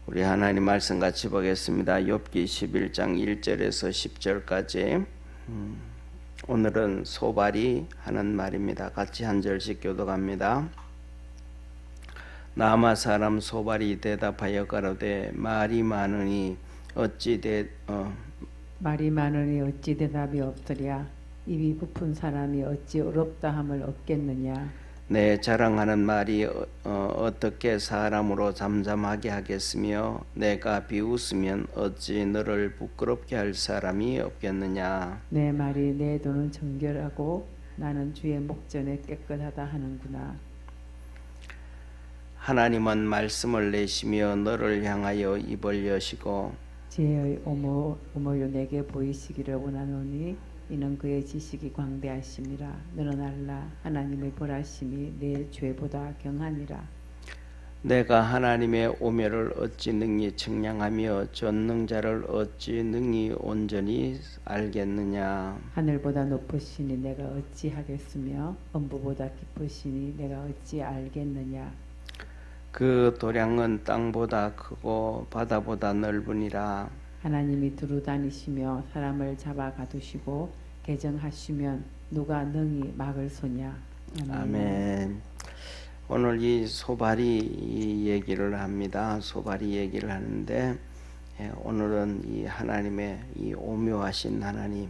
우리 하나님 말씀 같이 보겠습니다. 욥기 11장 1절에서 10절까지. 오늘은 소발이 하는 말입니다. 같이 한 절씩 교독합니다. 나마 사람 소발이 대답하여 가로되 말이 많으니 어찌 대답이 없으랴. 입이 부푼 사람이 어찌 어렵다함을 얻겠느냐. 내 자랑하는 말이 어떻게 사람으로 잠잠하게 하겠으며 내가 비웃으면 어찌 너를 부끄럽게 할 사람이 없겠느냐. 내 말이 내 돈은 정결하고 나는 주의 목전에 깨끗하다 하는구나. 하나님은 말씀을 내시며 너를 향하여 입을 여시고 지혜의 오모로 내게 보이시기를 원하노니 이는 그의 지식이 광대하심이라. 너는 알라. 하나님의 벌하심이 내 죄보다 경하니라. 내가 하나님의 오묘를 어찌 능히 측량하며 전능자를 어찌 능히 온전히 알겠느냐. 하늘보다 높으시니 내가 어찌 하겠으며 엄부보다 깊으시니 내가 어찌 알겠느냐. 그 도량은 땅보다 크고 바다보다 넓으니라. 하나님이 두루 다니시며 사람을 잡아 가두시고 개정하시면 누가 능히 막을 소냐. 아멘. 오늘 이 소발이 얘기를 합니다. 소발이 얘기를 하는데 오늘은 이 하나님의 이 오묘하신 하나님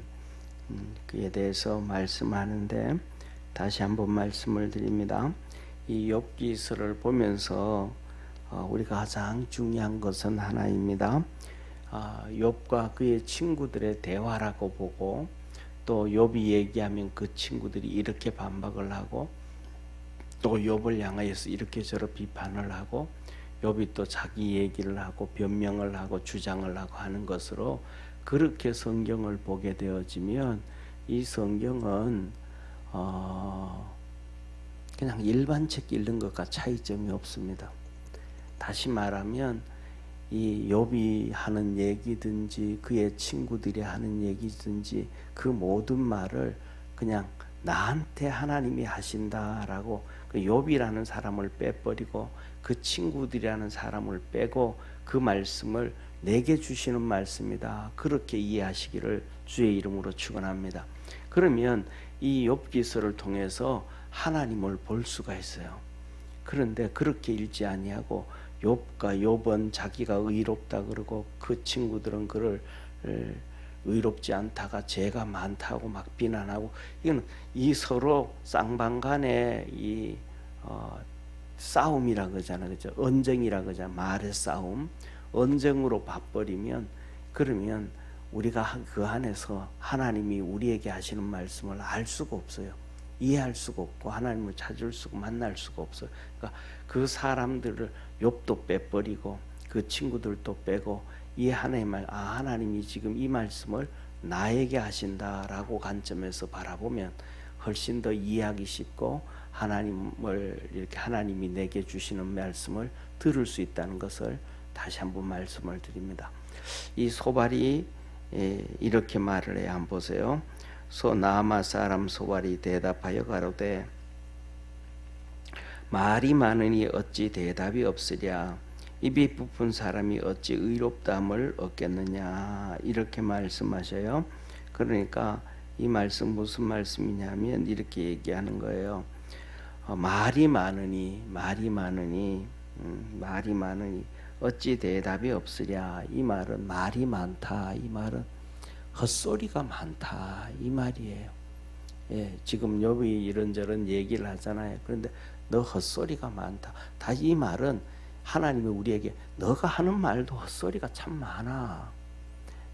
그에 대해서 말씀하는데 다시 한번 말씀을 드립니다. 이 욥기서를 보면서 우리가 가장 중요한 것은 하나입니다. 욥과 그의 친구들의 대화라고 보고 또 욥이 얘기하면 그 친구들이 이렇게 반박을 하고 또 욥을 향하여서 이렇게 저렇게 비판을 하고 욥이 또 자기 얘기를 하고 변명을 하고 주장을 하고 하는 것으로 그렇게 성경을 보게 되어지면 이 성경은 그냥 일반 책 읽는 것과 차이점이 없습니다. 다시 말하면 이 욥이 하는 얘기든지 그의 친구들이 하는 얘기든지 그 모든 말을 그냥 나한테 하나님이 하신다라고 그 욥이라는 사람을 빼버리고 그 친구들이라는 사람을 빼고 그 말씀을 내게 주시는 말씀이다. 그렇게 이해하시기를 주의 이름으로 축원합니다. 그러면 이 욥기서를 통해서 하나님을 볼 수가 있어요. 그런데 그렇게 읽지 아니하고 욥과 욥은 자기가 의롭다 그러고 그 친구들은 그를 의롭지 않다가 죄가 많다고 막 비난하고 이건 이 서로 쌍방간의 이 싸움이라 그러잖아요. 그죠? 언쟁이라 그러잖아요. 말의 싸움. 언쟁으로 봐버리면 그러면 우리가 그 안에서 하나님이 우리에게 하시는 말씀을 알 수가 없어요. 이해할 수가 없고 하나님을 찾을 수가 만날 수가 없어요. 그러니까 그 사람들을 욥도 빼버리고 그 친구들도 빼고 이 하나님의 말, 하나님이 지금 이 말씀을 나에게 하신다라고 관점에서 바라보면 훨씬 더 이해하기 쉽고 하나님을 이렇게 하나님이 내게 주시는 말씀을 들을 수 있다는 것을 다시 한번 말씀을 드립니다. 이 소발이 이렇게 말을 해요. 한번 보세요. 나마 사람 소발이 대답하여 가로되 말이 많으니 어찌 대답이 없으랴. 입이 부푼 사람이 어찌 의롭다함을 얻겠느냐. 이렇게 말씀하셔요. 그러니까 이 말씀 무슨 말씀이냐면 이렇게 얘기하는 거예요. 말이 많으니 어찌 대답이 없으랴. 이 말은 말이 많다. 이 말은 헛소리가 많다. 이 말이에요. 지금 욥이 이런저런 얘기를 하잖아요. 그런데 너 헛소리가 많다. 다시 이 말은 하나님이 우리에게 너가 하는 말도 헛소리가 참 많아.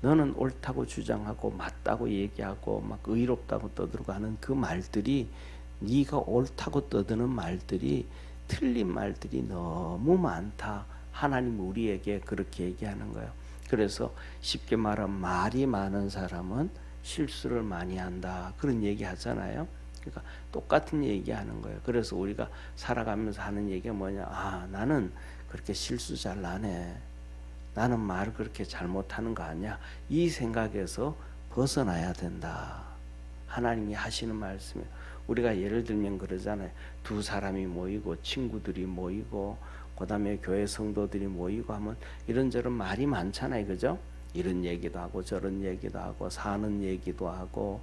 너는 옳다고 주장하고 맞다고 얘기하고 막 의롭다고 떠들고 하는 그 말들이 네가 옳다고 떠드는 말들이 틀린 말들이 너무 많다. 하나님이 우리에게 그렇게 얘기하는 거예요. 그래서 쉽게 말하면 말이 많은 사람은 실수를 많이 한다. 그런 얘기 하잖아요. 그러니까 똑같은 얘기 하는 거예요. 그래서 우리가 살아가면서 하는 얘기가 뭐냐. 나는 그렇게 실수 잘 안 해. 나는 말을 그렇게 잘못하는 거 아니야. 이 생각에서 벗어나야 된다. 하나님이 하시는 말씀이에요. 우리가 예를 들면 그러잖아요. 두 사람이 모이고 친구들이 모이고 그다음에 교회 성도들이 모이고 하면 이런저런 말이 많잖아요, 그죠? 이런 얘기도 하고 저런 얘기도 하고 사는 얘기도 하고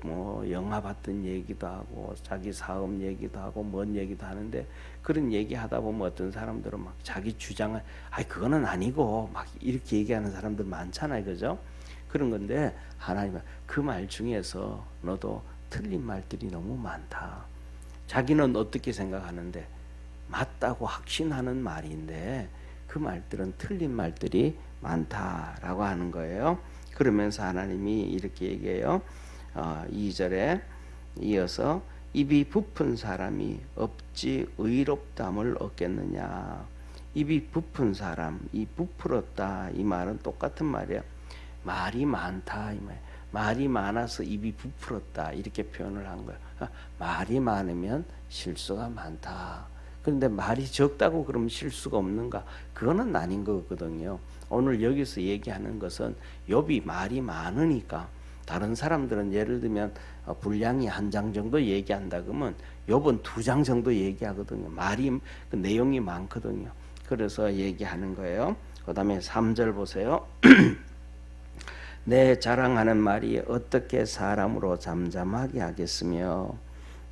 뭐 영화 봤던 얘기도 하고 자기 사업 얘기도 하고 뭔 얘기도 하는데 그런 얘기 하다 보면 어떤 사람들은 막 자기 주장을 그거는 아니고 막 이렇게 얘기하는 사람들 많잖아요, 그죠? 그런 건데 하나님은 그 말 중에서 너도 틀린 말들이 너무 많다. 자기는 어떻게 생각하는데 맞다고 확신하는 말인데 그 말들은 틀린 말들이 많다라고 하는 거예요. 그러면서 하나님이 이렇게 얘기해요. 2절에 이어서 입이 부푼 사람이 어찌 의롭담을 얻겠느냐. 입이 부푼 사람, 이 부풀었다 이 말은 똑같은 말이에요. 말이 많다 이 말. 말이 많아서 입이 부풀었다 이렇게 표현을 한 거예요. 말이 많으면 실수가 많다. 그런데 말이 적다고 그러면 실수가 없는가? 그거는 아닌 거거든요. 오늘 여기서 얘기하는 것은 욥이 말이 많으니까 다른 사람들은 예를 들면 분량이 한 장 정도 얘기한다 그러면 욥은 2장 정도 얘기하거든요. 말이 그 내용이 많거든요. 그래서 얘기하는 거예요. 그다음에 3절 보세요. 내 자랑하는 말이 어떻게 사람으로 잠잠하게 하겠으며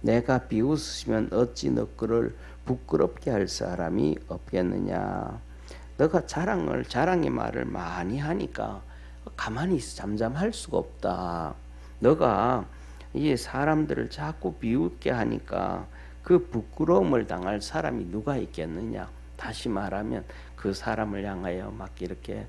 내가 비웃으시면 어찌 너 그를 부끄럽게 할 사람이 없겠느냐. 너가 자랑의 말을 많이 하니까 가만히 있어 잠잠할 수가 없다. 너가 이 사람들을 자꾸 비웃게 하니까 그 부끄러움을 당할 사람이 누가 있겠느냐. 다시 말하면 그 사람을 향하여 막 이렇게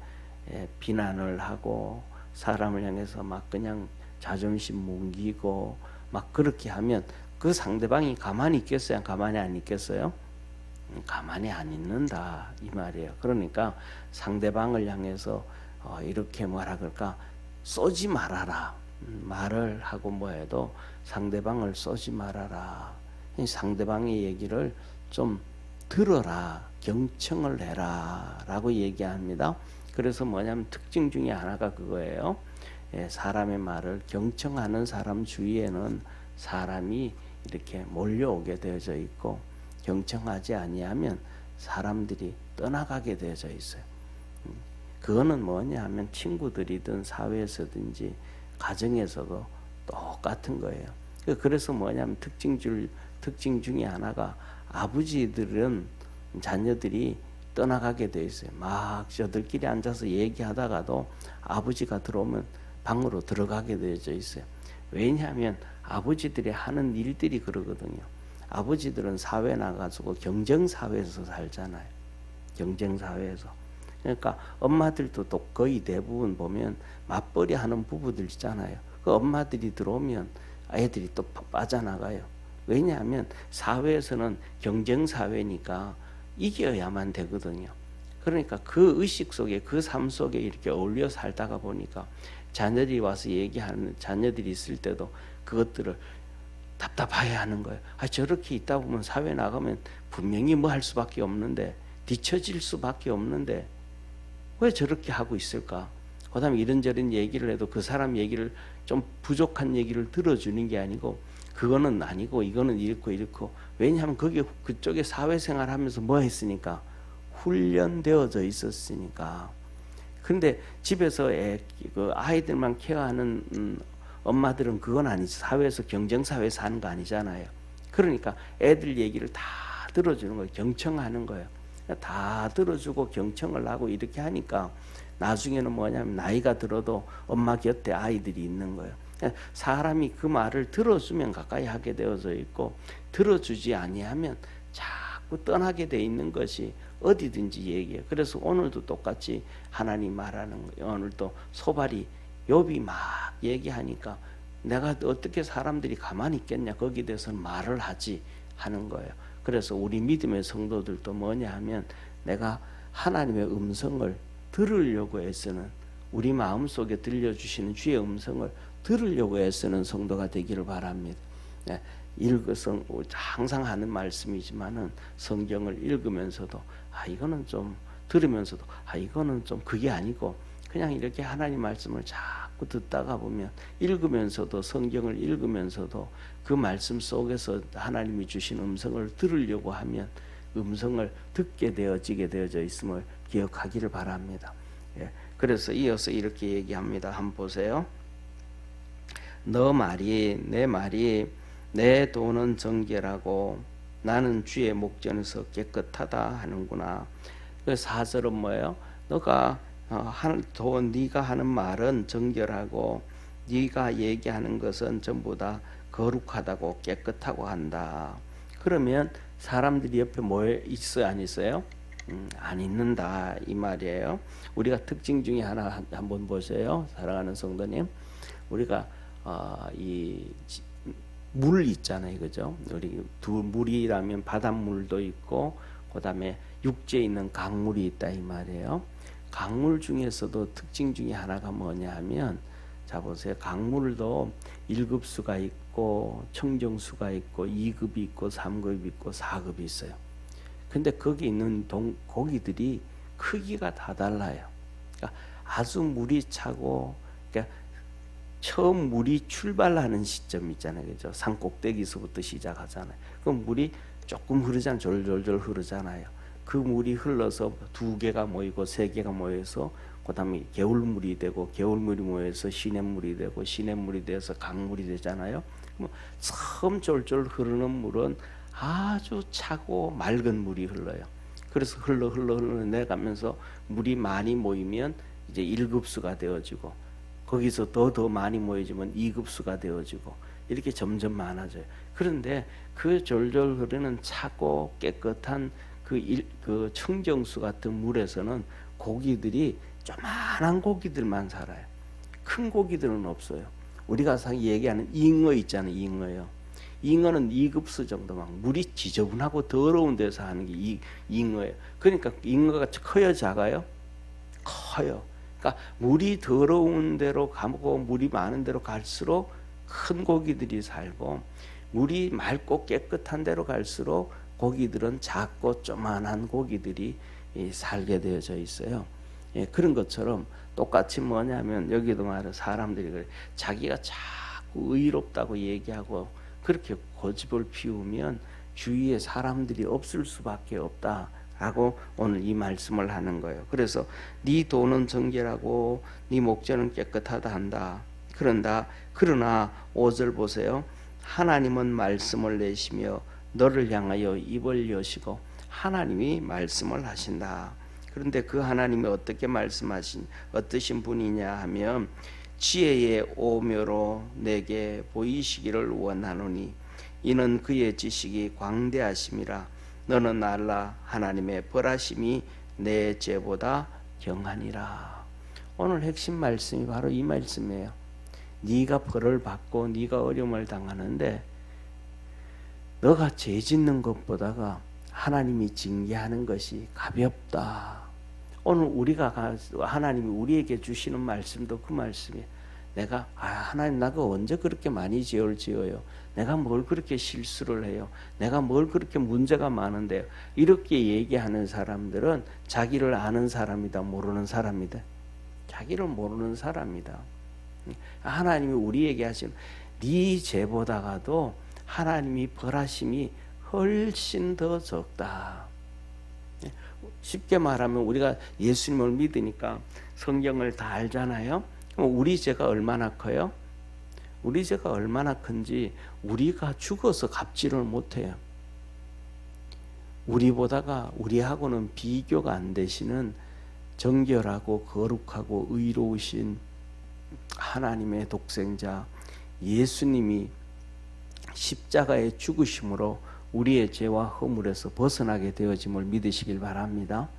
비난을 하고 사람을 향해서 막 그냥 자존심 뭉기고 막 그렇게 하면 그 상대방이 가만히 있겠어요? 가만히 안 있겠어요? 가만히 안 있는다 이 말이에요. 그러니까 상대방을 향해서 이렇게 뭐라 그럴까 쏘지 말아라. 말을 하고 뭐 해도 상대방을 쏘지 말아라. 상대방의 얘기를 좀 들어라. 경청을 해라 라고 얘기합니다. 그래서 뭐냐면 특징 중에 하나가 그거예요. 사람의 말을 경청하는 사람 주위에는 사람이 이렇게 몰려오게 되어져 있고 경청하지 아니하면 사람들이 떠나가게 되어져 있어요. 그거는 뭐냐 하면 친구들이든 사회에서든지 가정에서도 똑같은 거예요. 그래서 뭐냐면 특징 중에 하나가 아버지들은 자녀들이 떠나가게 돼 있어요. 막 저들끼리 앉아서 얘기하다가도 아버지가 들어오면 방으로 들어가게 되어져 있어요. 왜냐하면 아버지들이 하는 일들이 그러거든요. 아버지들은 사회 나가지고 경쟁사회에서 살잖아요. 경쟁사회에서. 그러니까 엄마들도 또 거의 대부분 보면 맞벌이 하는 부부들 있잖아요. 그 엄마들이 들어오면 아이들이 또 빠져나가요. 왜냐하면 사회에서는 경쟁사회니까 이겨야만 되거든요. 그러니까 그 의식 속에 그 삶 속에 이렇게 어울려 살다가 보니까 자녀들이 와서 얘기하는 자녀들이 있을 때도 그것들을 답답해 하는 거예요. 저렇게 있다 보면 사회 나가면 분명히 뭐 할 수밖에 없는데 뒤처질 수밖에 없는데 왜 저렇게 하고 있을까? 그 다음에 이런저런 얘기를 해도 그 사람 얘기를 좀 부족한 얘기를 들어주는 게 아니고 그거는 아니고 이거는 이렇고 왜냐하면 그게 그쪽에 사회생활 하면서 뭐 했으니까 훈련되어져 있었으니까. 근데 집에서 그 아이들만 케어하는 엄마들은 그건 아니죠. 사회에서 경쟁사회 사는 거 아니잖아요. 그러니까 애들 얘기를 다 들어주는 거예요. 경청하는 거예요. 다 들어주고 경청을 하고 이렇게 하니까 나중에는 뭐냐면 나이가 들어도 엄마 곁에 아이들이 있는 거예요. 사람이 그 말을 들어주면 가까이 하게 되어져 있고 들어주지 아니하면 자꾸 떠나게 돼 있는 것이 어디든지 얘기해요. 그래서 오늘도 똑같이 하나님 말하는 거예요. 오늘도 소발이 욥이 막 얘기하니까 내가 어떻게 사람들이 가만히 있겠냐 거기에 대해서는 말을 하지 하는 거예요. 그래서 우리 믿음의 성도들도 뭐냐 하면 내가 하나님의 음성을 들으려고 애쓰는 우리 마음속에 들려주시는 주의 음성을 들으려고 애쓰는 성도가 되기를 바랍니다. 항상 하는 말씀이지만은 성경을 읽으면서도 이거는 좀 들으면서도 이거는 좀 그게 아니고 그냥 이렇게 하나님 말씀을 자꾸 듣다가 보면 읽으면서도 성경을 읽으면서도 그 말씀 속에서 하나님이 주신 음성을 들으려고 하면 음성을 듣게 되어지게 되어져 있음을 기억하기를 바랍니다. 예, 그래서 이어서 이렇게 얘기합니다. 한번 보세요. 너 말이 내 말이 내 돈은 정결하고 나는 주의 목전에서 깨끗하다 하는구나. 그 4절은 뭐예요? 너가 네가 하는 말은 정결하고 네가 얘기하는 것은 전부 다 거룩하다고 깨끗하고 한다. 그러면 사람들이 옆에 모여 있어요, 안 있어요? 안 있는다 이 말이에요. 우리가 특징 중에 하나 한번 보세요, 사랑하는 성도님. 우리가 이 물 있잖아요, 그죠? 우리 물이라면 바닷물도 있고, 그다음에 육지에 있는 강물이 있다 이 말이에요. 강물 중에서도 특징 중에 하나가 뭐냐 하면, 자 보세요. 강물도 1급수가 있고 청정수가 있고 2급이 있고 3급이 있고 4급이 있어요. 근데 거기 있는 고기들이 크기가 다 달라요. 그러니까 아주 물이 차고, 그러니까 처음 물이 출발하는 시점 있잖아요, 그죠? 산 꼭대기서부터 시작하잖아요. 그럼 물이 조금 흐르잖아요, 졸졸졸 흐르잖아요. 그 물이 흘러서 2개가 모이고 3개가 모여서 그다음에 개울물이 되고, 개울물이 모여서 시냇물이 되고, 시냇물이 돼서 강물이 되잖아요. 처음 졸졸 흐르는 물은 아주 차고 맑은 물이 흘러요. 그래서 흘러 내가면서 물이 많이 모이면 이제 1급수가 되어지고, 거기서 더 많이 모여지면 2급수가 되어지고, 이렇게 점점 많아져요. 그런데 그 졸졸 흐르는 차고 깨끗한 그 청정수 같은 물에서는 고기들이 조그만한 고기들만 살아요. 큰 고기들은 없어요. 우리가 얘기하는 잉어 있잖아요, 잉어요. 잉어는 2급수 정도만, 물이 지저분하고 더러운 데서 하는 게 잉어예요. 그러니까 잉어가 커요, 작아요? 커요. 그러니까 물이 더러운 데로 가고 물이 많은 데로 갈수록 큰 고기들이 살고, 물이 맑고 깨끗한 데로 갈수록 고기들은 작고 조그만한 고기들이 살게 되어져 있어요. 예, 그런 것처럼 똑같이 뭐냐면, 여기도 말해 사람들이 그래, 자기가 자꾸 의롭다고 얘기하고 그렇게 고집을 피우면 주위에 사람들이 없을 수밖에 없다라고 오늘 이 말씀을 하는 거예요. 그래서 네 돈은 정결하고 네 목전은 깨끗하다 한다. 그러나 5절 보세요. 하나님은 말씀을 내시며 너를 향하여 입을 여시고, 하나님이 말씀을 하신다. 그런데 그 하나님이 어떻게 어떠신 분이냐 하면, 지혜의 오묘로 내게 보이시기를 원하노니 이는 그의 지식이 광대하심이라. 너는 알라. 하나님의 벌하심이 내 죄보다 경하니라. 오늘 핵심 말씀이 바로 이 말씀이에요. 네가 벌을 받고 네가 어려움을 당하는데, 너가 죄 짓는 것보다가 하나님이 징계하는 것이 가볍다. 오늘 우리가 하나님이 우리에게 주시는 말씀도 그 말씀이에요. 내가 하나님, 나가 언제 그렇게 많이 죄를 지어요? 내가 뭘 그렇게 실수를 해요? 내가 뭘 그렇게 문제가 많은데요? 이렇게 얘기하는 사람들은 자기를 아는 사람이다, 모르는 사람이다. 자기를 모르는 사람이다. 하나님이 우리에게 하시는 네 죄보다가도 하나님이 벌하심이 훨씬 더 적다. 쉽게 말하면 우리가 예수님을 믿으니까 성경을 다 알잖아요. 우리 죄가 얼마나 커요? 우리 죄가 얼마나 큰지 우리가 죽어서 갚지를 못해요. 우리하고는 비교가 안 되시는 정결하고 거룩하고 의로우신 하나님의 독생자 예수님이 십자가의 죽으심으로 우리의 죄와 허물에서 벗어나게 되어짐을 믿으시길 바랍니다.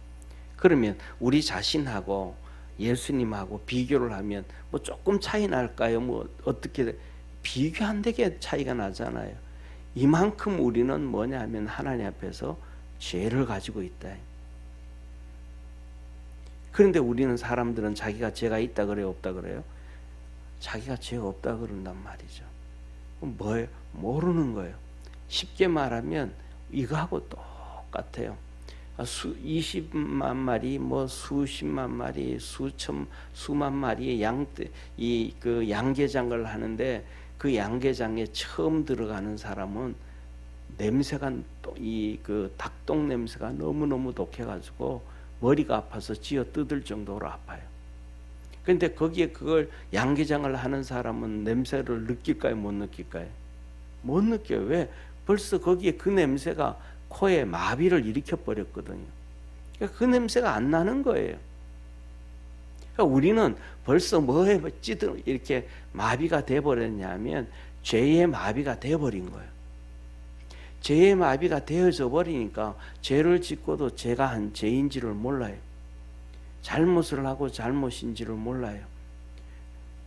그러면 우리 자신하고 예수님하고 비교를 하면 뭐 조금 차이 날까요? 뭐 어떻게 비교 안 되게 차이가 나잖아요. 이만큼 우리는 뭐냐 하면 하나님 앞에서 죄를 가지고 있다. 그런데 우리는 사람들은 자기가 죄가 있다 그래요, 없다 그래요? 자기가 죄가 없다 그런단 말이죠. 뭐예요? 모르는 거예요. 쉽게 말하면 이거하고 똑같아요. 20만 마리, 뭐 수십만 마리, 수만 마리의 그 양계장을 하는데, 그 양계장에 처음 들어가는 사람은 냄새가 이 그 닭똥 냄새가 너무너무 독해가지고 머리가 아파서 쥐어 뜯을 정도로 아파요. 근데 거기에 그걸 양계장을 하는 사람은 냄새를 느낄까요? 못 느낄까요? 못 느껴요. 왜? 벌써 거기에 그 냄새가 코에 마비를 일으켜 버렸거든요. 그러니까 그 냄새가 안 나는 거예요. 그러니까 우리는 벌써 뭐에 찌든 이렇게 마비가 돼 버렸냐면 죄의 마비가 돼 버린 거예요. 죄의 마비가 되어져 버리니까 죄를 짓고도 제가 한 죄인지를 몰라요. 잘못을 하고 잘못인지를 몰라요.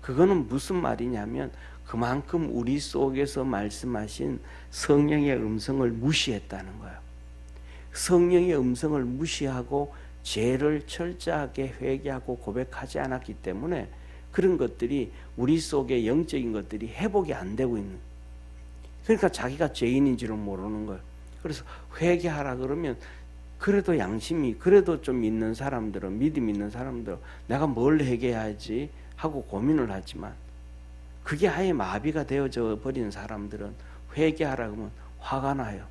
그거는 무슨 말이냐면 그만큼 우리 속에서 말씀하신 성령의 음성을 무시했다는 거예요. 성령의 음성을 무시하고 죄를 철저하게 회개하고 고백하지 않았기 때문에 그런 것들이 우리 속에 영적인 것들이 회복이 안 되고 있는, 그러니까 자기가 죄인인지를 모르는 거예요. 그래서 회개하라 그러면 그래도 양심이 그래도 좀 있는 사람들은, 믿음 있는 사람들은 내가 뭘 회개해야지 하고 고민을 하지만 그게 아예 마비가 되어져 버린 사람들은 회개하라 그러면 화가 나요.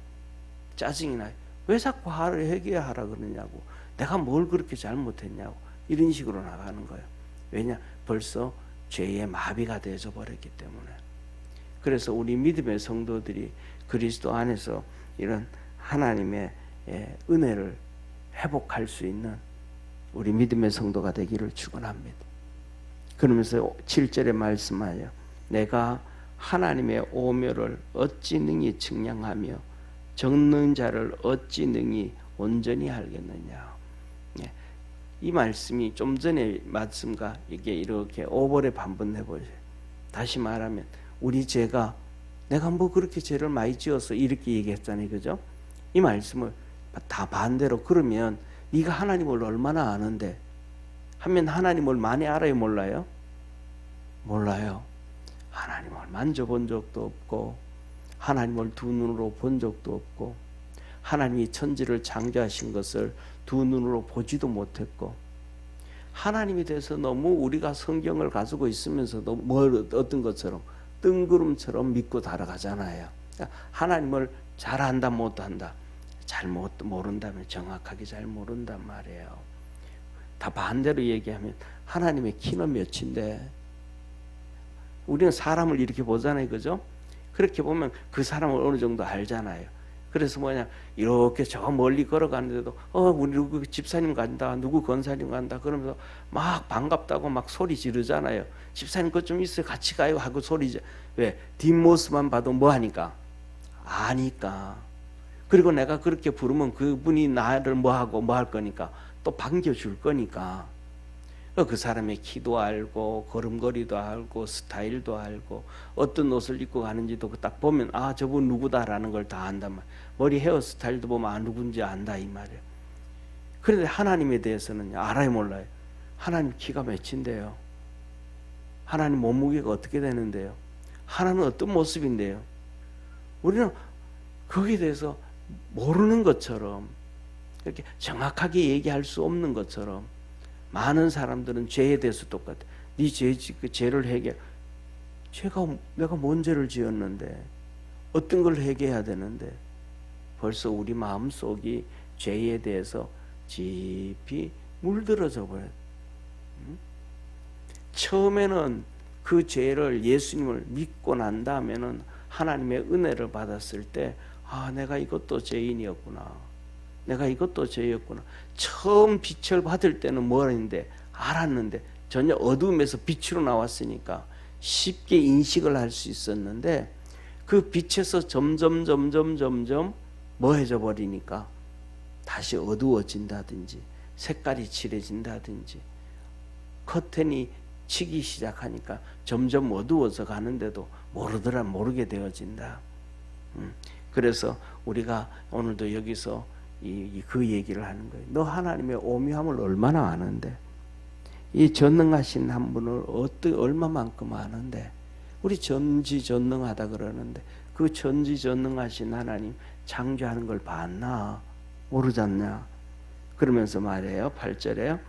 짜증이 나요. 왜 자꾸 회개하라 그러냐고, 내가 뭘 그렇게 잘못했냐고, 이런 식으로 나가는 거예요. 왜냐? 벌써 죄의 마비가 되어져 버렸기 때문에. 그래서 우리 믿음의 성도들이 그리스도 안에서 이런 하나님의 은혜를 회복할 수 있는 우리 믿음의 성도가 되기를 축원합니다. 그러면서 7절에 말씀하여 내가 하나님의 오묘를 어찌 능히 측량하며 적는 자를 어찌 능히 온전히 알겠느냐. 이 말씀이 좀 전에 말씀과 이게 이렇게 오버랩 한번 해보세요. 다시 말하면 우리 죄가, 내가 뭐 그렇게 죄를 많이 지어서 이렇게 얘기했잖아요, 그죠? 이 말씀을 다 반대로, 그러면 네가 하나님을 얼마나 아는데 하면 하나님을 많이 알아요, 몰라요? 몰라요. 하나님을 만져본 적도 없고 하나님을 두 눈으로 본 적도 없고 하나님이 천지를 창조하신 것을 두 눈으로 보지도 못했고, 하나님에 대해서 너무 우리가 성경을 가지고 있으면서도 뭘 어떤 것처럼 뜬구름처럼 믿고 살아가잖아요. 그러니까 하나님을 잘 안다 못한다, 잘 모른다면 정확하게 잘 모른단 말이에요. 다 반대로 얘기하면 하나님의 키는 몇인데, 우리는 사람을 이렇게 보잖아요, 그죠? 그렇게 보면 그 사람을 어느 정도 알잖아요. 그래서 뭐냐, 이렇게 저 멀리 걸어가는데도 우리 누구 집사님 간다, 누구 권사님 간다 그러면서 막 반갑다고 막 소리 지르잖아요. 집사님 것 좀 있어요, 같이 가요 하고 소리. 왜? 뒷모습만 봐도 뭐 하니까? 아니까. 그리고 내가 그렇게 부르면 그분이 나를 뭐 하고 뭐 할 거니까 또 반겨줄 거니까. 그 사람의 키도 알고 걸음걸이도 알고 스타일도 알고 어떤 옷을 입고 가는지도 딱 보면 아, 저분 누구다라는 걸 다 안단 말이에요. 머리 헤어스타일도 보면 아, 누군지 안다 이 말이에요. 그런데 하나님에 대해서는 알아요, 몰라요? 하나님 키가 몇인데요? 하나님 몸무게가 어떻게 되는데요? 하나님은 어떤 모습인데요? 우리는 거기에 대해서 모르는 것처럼, 이렇게 정확하게 얘기할 수 없는 것처럼, 많은 사람들은 죄에 대해서 똑같아. 네 죄를 해결. 내가 뭔 죄를 지었는데, 어떤 걸 회개해야 되는데, 벌써 우리 마음속이 죄에 대해서 깊이 물들어져 버려요. 처음에는 그 죄를, 예수님을 믿고 난 다음에는 하나님의 은혜를 받았을 때, 아, 내가 이것도 죄인이었구나, 내가 이것도 죄였구나. 처음 빛을 받을 때는 뭐랬는데, 알았는데 전혀 어둠에서 빛으로 나왔으니까 쉽게 인식을 할 수 있었는데, 그 빛에서 점점 뭐해져 버리니까 다시 어두워진다든지 색깔이 칠해진다든지 커튼이 치기 시작하니까 점점 어두워져 가는데도 모르게 되어진다. 그래서 우리가 오늘도 여기서 그 얘기를 하는 거예요. 너 하나님의 오묘함을 얼마나 아는데, 이 전능하신 한 분을 얼마만큼 아는데, 우리 전지전능하다 그러는데 그 전지전능하신 하나님 창조하는 걸 봤나? 모르잖냐? 그러면서 말해요. 8절에요.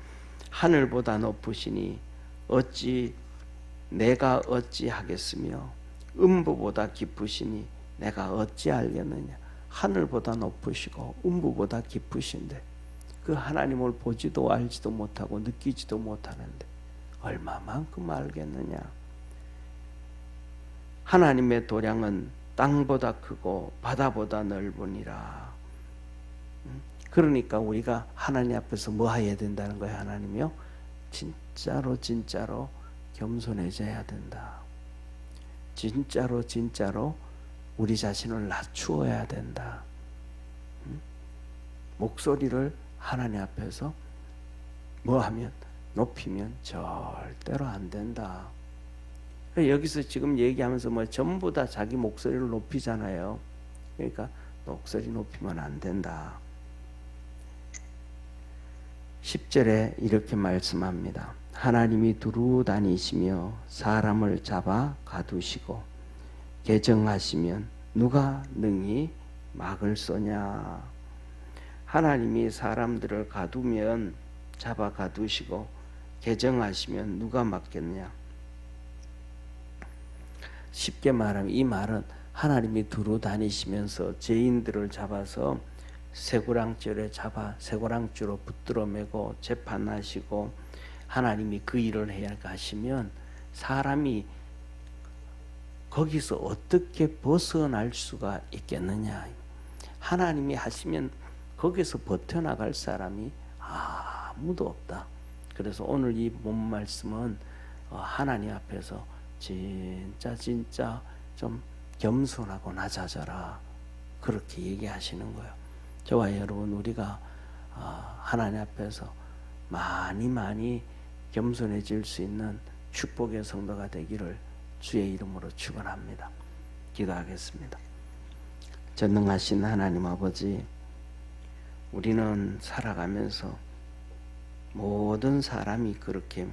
하늘보다 높으시니 내가 어찌 하겠으며 음부보다 깊으시니 내가 어찌 알겠느냐. 하늘보다 높으시고 음부보다 깊으신데 그 하나님을 보지도 알지도 못하고 느끼지도 못하는데 얼마만큼 알겠느냐. 하나님의 도량은 땅보다 크고 바다보다 넓으니라. 그러니까 우리가 하나님 앞에서 뭐 해야 된다는 거예요? 하나님이요? 진짜로 겸손해져야 된다. 진짜로 우리 자신을 낮추어야 된다. 목소리를 하나님 앞에서 뭐 하면 높이면 절대로 안 된다. 여기서 지금 얘기하면서 뭐 전부 다 자기 목소리를 높이잖아요. 그러니까 목소리 높이면 안 된다. 10절에 이렇게 말씀합니다. 하나님이 두루 다니시며 사람을 잡아 가두시고 개정하시면 누가 능히 막을 쏘냐. 하나님이 사람들을 가두면 잡아 가두시고 개정하시면 누가 막겠냐. 쉽게 말하면 이 말은 하나님이 두루 다니시면서 죄인들을 잡아서 쇠고랑줄에 잡아 쇠고랑줄로 붙들어 매고 재판하시고 하나님이 그 일을 해야 가시면 사람이 거기서 어떻게 벗어날 수가 있겠느냐. 하나님이 하시면 거기서 버텨나갈 사람이 아무도 없다. 그래서 오늘 이 본 말씀은 하나님 앞에서 진짜 좀 겸손하고 낮아져라. 그렇게 얘기하시는 거예요. 저와 여러분 우리가 하나님 앞에서 많이 겸손해질 수 있는 축복의 성도가 되기를 주의 이름으로 축원합니다. 기도하겠습니다. 전능하신 하나님 아버지, 우리는 살아가면서 모든 사람이 그렇게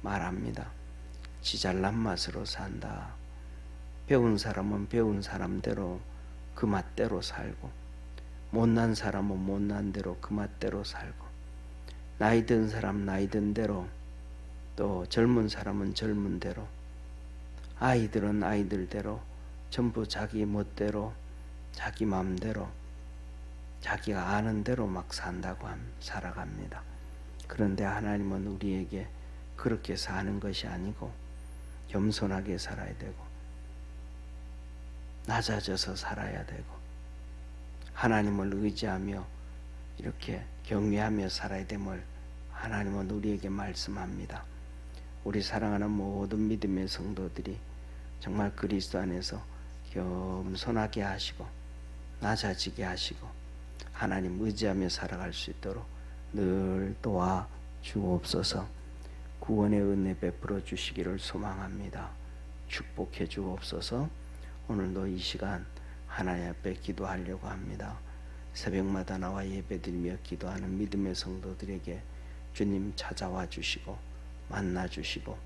말합니다. 지 잘난 맛으로 산다. 배운 사람은 배운 사람대로 그 맛대로 살고, 못난 사람은 못난 대로 그 맛대로 살고, 나이 든 사람 나이 든 대로, 또 젊은 사람은 젊은 대로, 아이들은 아이들대로 전부 자기 멋대로 자기 마음대로 자기가 아는 대로 막 산다고 살아갑니다. 그런데 하나님은 우리에게 그렇게 사는 것이 아니고 겸손하게 살아야 되고 낮아져서 살아야 되고 하나님을 의지하며 이렇게 경외하며 살아야 됨을 하나님은 우리에게 말씀합니다. 우리 사랑하는 모든 믿음의 성도들이 정말 그리스도 안에서 겸손하게 하시고 낮아지게 하시고 하나님 의지하며 살아갈 수 있도록 늘 도와 주옵소서. 구원의 은혜 베풀어 주시기를 소망합니다. 축복해 주옵소서. 오늘도 이 시간 하나님 앞에 기도하려고 합니다. 새벽마다 나와 예배드리며 기도하는 믿음의 성도들에게 주님 찾아와 주시고 만나 주시고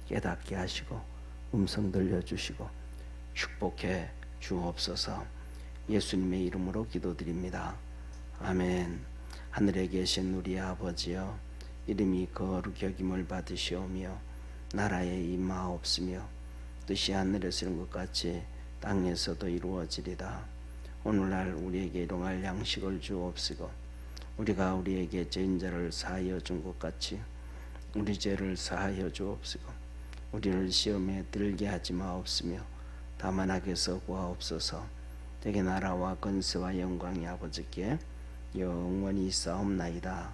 깨닫게 하시고 음성 들려주시고 축복해 주옵소서. 예수님의 이름으로 기도드립니다. 아멘. 하늘에 계신 우리 아버지여, 이름이 거룩히 여김을 받으시오며 나라에 임하옵시며 뜻이 하늘에서 이룬 것 같이 땅에서도 이루어지리다. 오늘날 우리에게 일용할 양식을 주옵시고 우리가 우리에게 죄인 자를 사하여 준 것 같이 우리 죄를 사하여 주옵시고 우리를 시험에 들게 하지 마옵시며 다만 악에서 구하옵소서. 대개 나라와 권세와 영광이 아버지께 영원히 있사옵나이다.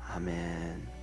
아멘.